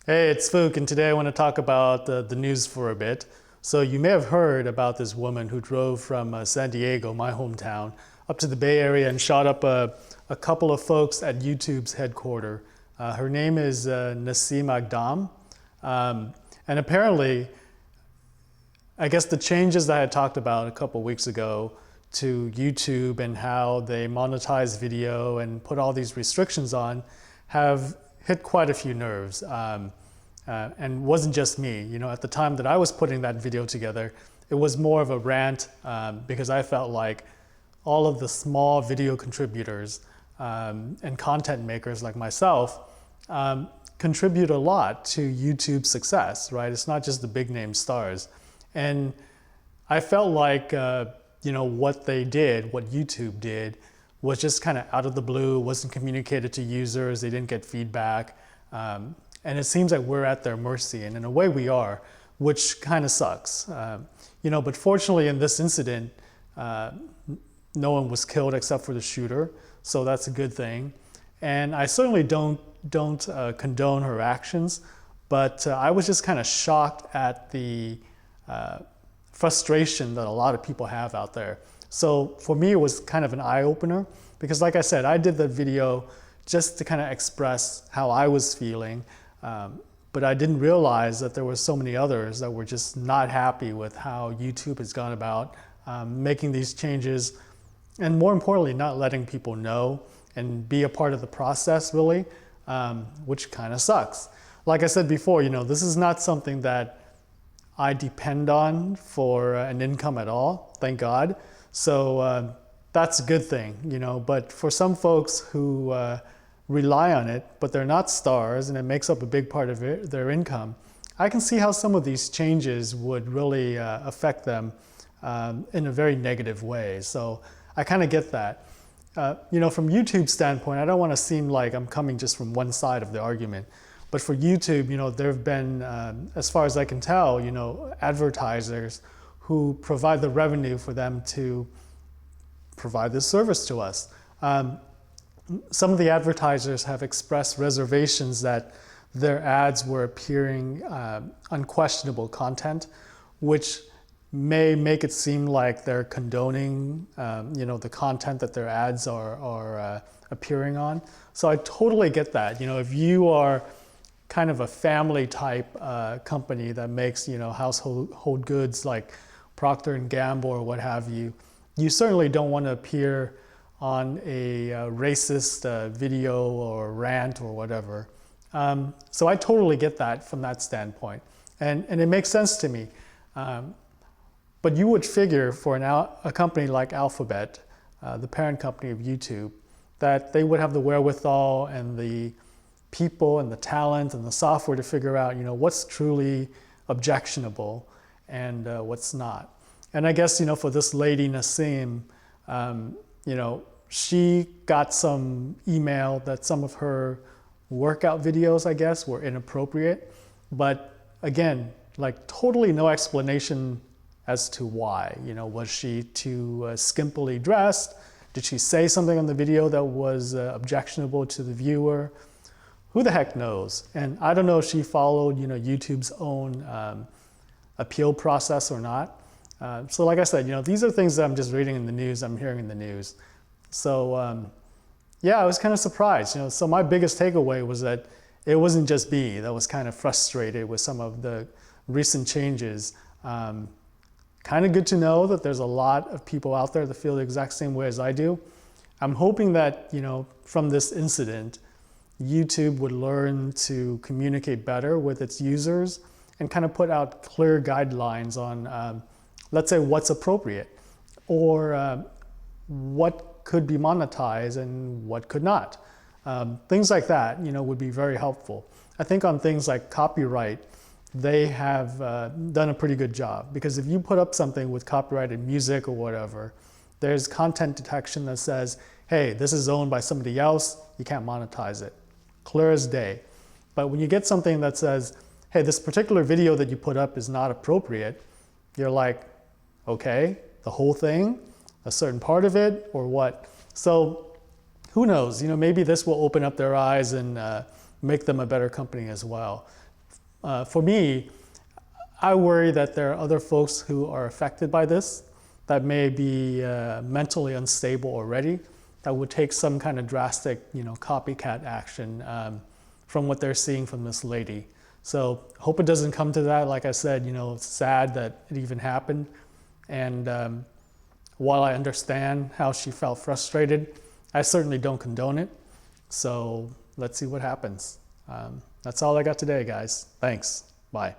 Hey, it's Fook, and today I want to talk about the news for a bit. So you may have heard about this woman who drove from San Diego, my hometown, up to the Bay Area and shot up a couple of folks at YouTube's headquarters. Her name is Nasim Aghdam. And apparently, I guess the changes that I had talked about a couple weeks ago to YouTube and how they monetize video and put all these restrictions on have hit quite a few nerves. And wasn't just me. You know, at the time that I was putting that video together, it was more of a rant because I felt like all of the small video contributors and content makers like myself contribute a lot to YouTube's success, right? It's not just the big name stars. And I felt like, what they did, what YouTube did, was just kind of out of the blue, wasn't communicated to users, they didn't get feedback. And it seems like we're at their mercy, and in a way we are, which kind of sucks. But fortunately in this incident, no one was killed except for the shooter, so that's a good thing. And I certainly don't condone her actions, but I was just kind of shocked at the frustration that a lot of people have out there. So for me, it was kind of an eye-opener because, like I said, I did that video just to kind of express how I was feeling, but I didn't realize that there were so many others that were just not happy with how YouTube has gone about making these changes, and more importantly, not letting people know and be a part of the process, really, which kind of sucks. Like I said before, this is not something that I depend on for an income at all, thank God. So that's a good thing, but for some folks who rely on it, but they're not stars and it makes up a big part of their income, I can see how some of these changes would really affect them in a very negative way. So I kind of get that. From YouTube's standpoint, I don't want to seem like I'm coming just from one side of the argument. But for YouTube, there have been, as far as I can tell, advertisers who provide the revenue for them to provide this service to us. Some of the advertisers have expressed reservations that their ads were appearing unquestionable content, which may make it seem like they're condoning, the content that their ads are appearing on. So I totally get that. If you are kind of a family type company that makes household goods like Procter and Gamble or what have you, you certainly don't want to appear on a racist video or rant or whatever. So I totally get that from that standpoint, and it makes sense to me. But you would figure for a company like Alphabet, the parent company of YouTube, that they would have the wherewithal and the people and the talent and the software to figure out, what's truly objectionable and what's not. And I guess, for this lady, Nasim, she got some email that some of her workout videos, I guess, were inappropriate. But again, like totally no explanation as to why. Was she too skimpily dressed? Did she say something on the video that was objectionable to the viewer? Who the heck knows? And I don't know if she followed, YouTube's own appeal process or not. So like I said, these are things that I'm just reading in the news, I'm hearing in the news. So I was kind of surprised. So my biggest takeaway was that it wasn't just me that was kind of frustrated with some of the recent changes. Kind of good to know that there's a lot of people out there that feel the exact same way as I do. I'm hoping that, from this incident, YouTube would learn to communicate better with its users and kind of put out clear guidelines on, let's say, what's appropriate or what could be monetized and what could not. Things like that, would be very helpful. I think on things like copyright, they have done a pretty good job, because if you put up something with copyrighted music or whatever, there's content detection that says, hey, this is owned by somebody else, you can't monetize it. Clear as day. But when you get something that says, hey, this particular video that you put up is not appropriate, you're like, okay, the whole thing, a certain part of it, or what? So who knows, maybe this will open up their eyes and make them a better company as well. For me, I worry that there are other folks who are affected by this that may be mentally unstable already, that would take some kind of drastic, copycat action from what they're seeing from this lady. So hope it doesn't come to that. Like I said, it's sad that it even happened. And while I understand how she felt frustrated, I certainly don't condone it. So let's see what happens. That's all I got today, guys. Thanks. Bye.